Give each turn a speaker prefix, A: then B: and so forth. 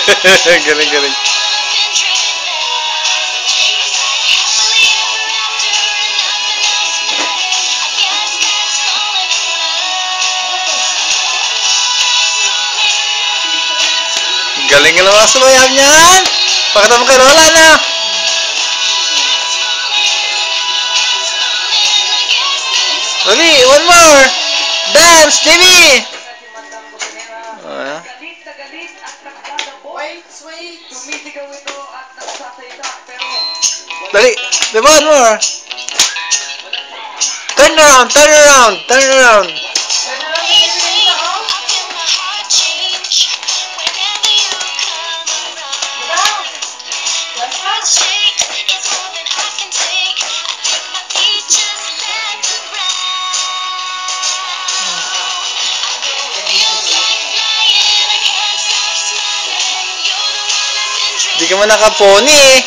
A: Galing, galing. Galing nga naman sumayab niyan. Pakita mo kay Lola na. Loli, one more. Dance, Jimmy. Dali, one more. Turn around, turn around, turn around. Di ka man nakaponi eh.